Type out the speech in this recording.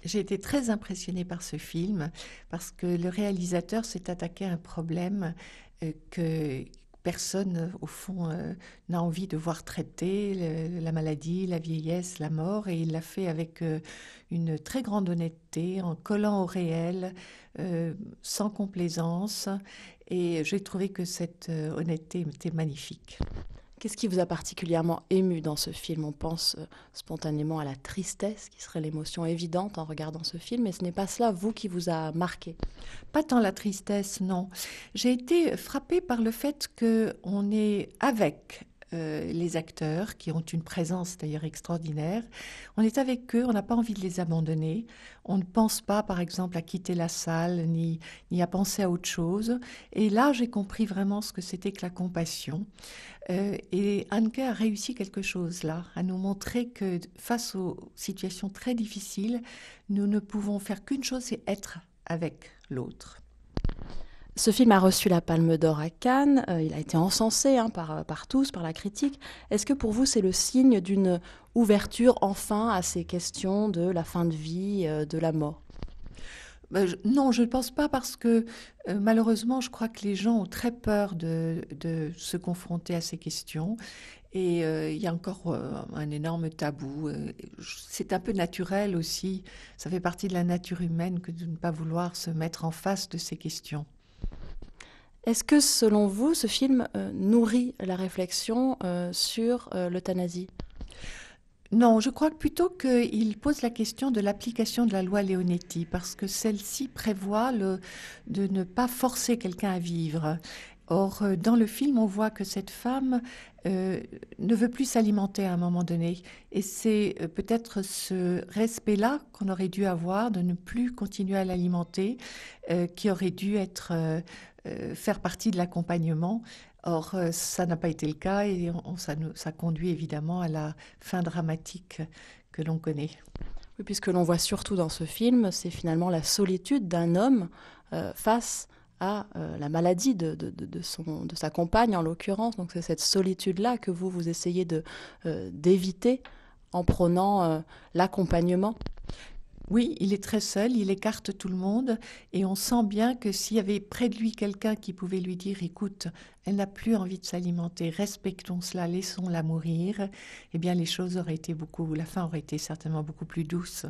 J'ai été très impressionnée par ce film parce que le réalisateur s'est attaqué à un problème que personne, au fond, n'a envie de voir traité, la maladie, la vieillesse, la mort, et il l'a fait avec une très grande honnêteté, en collant au réel, sans complaisance, et j'ai trouvé que cette honnêteté était magnifique. Qu'est-ce qui vous a particulièrement ému dans ce film? On pense spontanément à la tristesse, qui serait l'émotion évidente en regardant ce film, mais ce n'est pas cela, vous, qui vous a marqué. Pas tant la tristesse, non. J'ai été frappée par le fait qu'on est avec les acteurs, qui ont une présence d'ailleurs extraordinaire. On est avec eux, on n'a pas envie de les abandonner. On ne pense pas, par exemple, à quitter la salle, ni à penser à autre chose. Et là, j'ai compris vraiment ce que c'était que la compassion. Et Hanke a réussi quelque chose là, à nous montrer que face aux situations très difficiles, nous ne pouvons faire qu'une chose, c'est être avec l'autre. Ce film a reçu la Palme d'Or à Cannes, il a été encensé par tous, par la critique. Est-ce que pour vous c'est le signe d'une ouverture enfin à ces questions de la fin de vie, de la mort? Non, je ne pense pas parce que malheureusement, je crois que les gens ont très peur de se confronter à ces questions. Et il y a encore un énorme tabou. C'est un peu naturel aussi. Ça fait partie de la nature humaine que de ne pas vouloir se mettre en face de ces questions. Est-ce que selon vous ce film nourrit la réflexion sur l'euthanasie? Non, je crois que plutôt qu'il pose la question de l'application de la loi Leonetti, parce que celle-ci prévoit de ne pas forcer quelqu'un à vivre. Or, dans le film, on voit que cette femme ne veut plus s'alimenter à un moment donné. Et c'est peut-être ce respect-là qu'on aurait dû avoir, de ne plus continuer à l'alimenter, qui aurait dû faire partie de l'accompagnement. Or, ça n'a pas été le cas et ça conduit évidemment à la fin dramatique que l'on connaît. Oui, puisque l'on voit surtout dans ce film, c'est finalement la solitude d'un homme face à la maladie de sa compagne en l'occurrence. Donc c'est cette solitude-là que vous essayez d'éviter en prônant l'accompagnement. Oui, il est très seul, il écarte tout le monde et on sent bien que s'il y avait près de lui quelqu'un qui pouvait lui dire: «Écoute, elle n'a plus envie de s'alimenter, respectons cela, laissons-la mourir», eh bien les choses auraient été la fin aurait été certainement beaucoup plus douce.